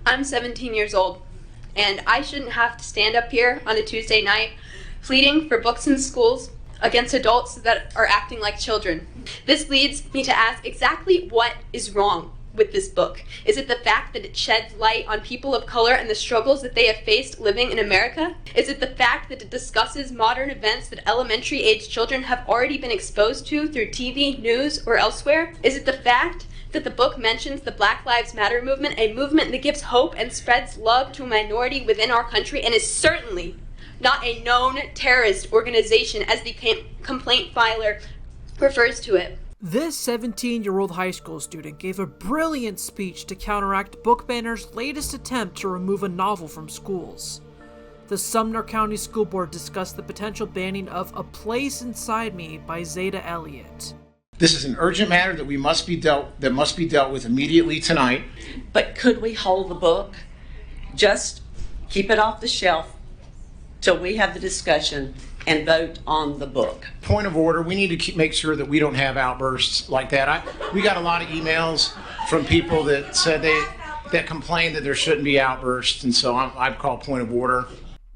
I'm 17 years old, and I shouldn't have to stand up here on a Tuesday night pleading for books in schools against adults that are acting like children. This leads me to ask exactly what is wrong with this book. Is it the fact that it sheds light on people of color and the struggles that they have faced living in America? Is it the fact that it discusses modern events that elementary-age children have already been exposed to through TV, news, or elsewhere? Is it the fact that the book mentions the Black Lives Matter movement, a movement that gives hope and spreads love to a minority within our country and is certainly not a known terrorist organization as the complaint filer refers to it? This 17-year-old high school student gave a brilliant speech to counteract book banners' latest attempt to remove a novel from schools. The Sumner County School Board discussed the potential banning of A Place Inside Me by Zeta Elliott. This is an urgent matter that must be dealt with immediately tonight. But could we hold the book? Just keep it off the shelf till we have the discussion and vote on the book. Point of order, we need to make sure that we don't have outbursts like that. We got a lot of emails from people that said that complained that there shouldn't be outbursts, and so I've called point of order.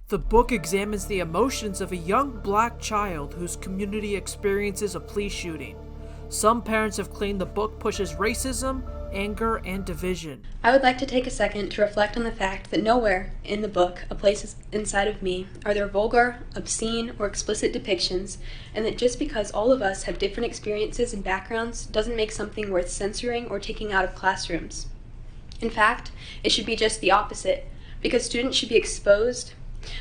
The book examines the emotions of a young black child whose community experiences a police shooting. Some parents have claimed the book pushes racism, anger, and division. I would like to take a second to reflect on the fact that nowhere in the book, A Place Inside of Me, are there vulgar, obscene, or explicit depictions, and that just because all of us have different experiences and backgrounds doesn't make something worth censoring or taking out of classrooms. In fact, it should be just the opposite, because students should be exposed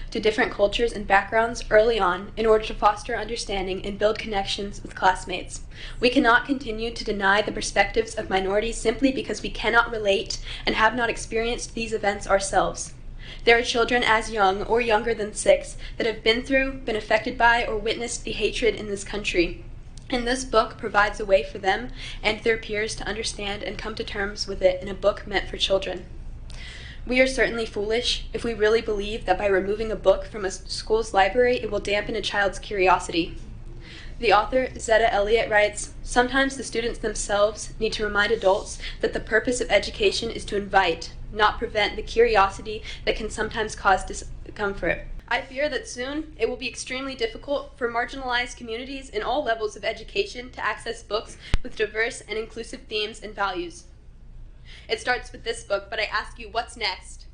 to different cultures and backgrounds early on in order to foster understanding and build connections with classmates. We cannot continue to deny the perspectives of minorities simply because we cannot relate and have not experienced these events ourselves. There are children as young or younger than 6 that have been through, been affected by, or witnessed the hatred in this country. And this book provides a way for them and their peers to understand and come to terms with it in a book meant for children. We are certainly foolish if we really believe that by removing a book from a school's library, it will dampen a child's curiosity. The author, Zeta Elliott, writes, "Sometimes the students themselves need to remind adults that the purpose of education is to invite, not prevent, the curiosity that can sometimes cause discomfort. I fear that soon it will be extremely difficult for marginalized communities in all levels of education to access books with diverse and inclusive themes and values." It starts with this book, but I ask you, what's next?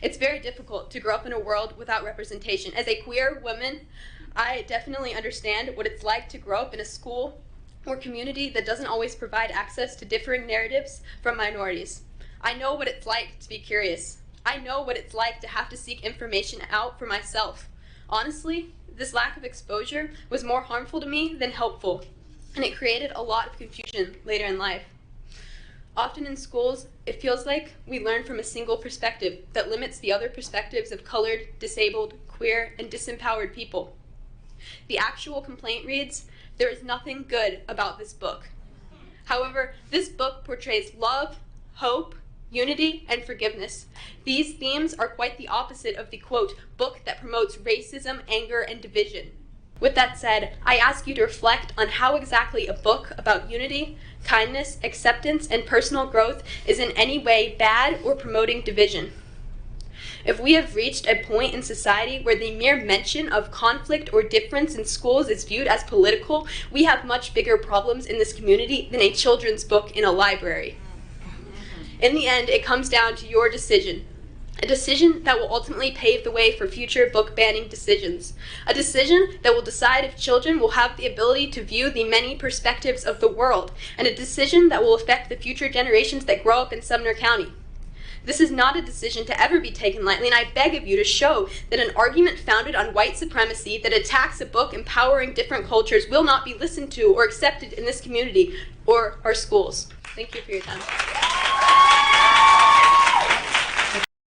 It's very difficult to grow up in a world without representation. As a queer woman, I definitely understand what it's like to grow up in a school or community that doesn't always provide access to differing narratives from minorities. I know what it's like to be curious. I know what it's like to have to seek information out for myself. Honestly, this lack of exposure was more harmful to me than helpful, and it created a lot of confusion later in life. Often in schools, it feels like we learn from a single perspective that limits the other perspectives of colored, disabled, queer, and disempowered people. The actual complaint reads, "There is nothing good about this book." However, this book portrays love, hope, unity, and forgiveness. These themes are quite the opposite of the, quote, book that promotes racism, anger, and division. With that said, I ask you to reflect on how exactly a book about unity, kindness, acceptance, and personal growth is in any way bad or promoting division. If we have reached a point in society where the mere mention of conflict or difference in schools is viewed as political, we have much bigger problems in this community than a children's book in a library. In the end, it comes down to your decision. A decision that will ultimately pave the way for future book banning decisions. A decision that will decide if children will have the ability to view the many perspectives of the world, and a decision that will affect the future generations that grow up in Sumner County. This is not a decision to ever be taken lightly, and I beg of you to show that an argument founded on white supremacy that attacks a book empowering different cultures will not be listened to or accepted in this community or our schools. Thank you for your time.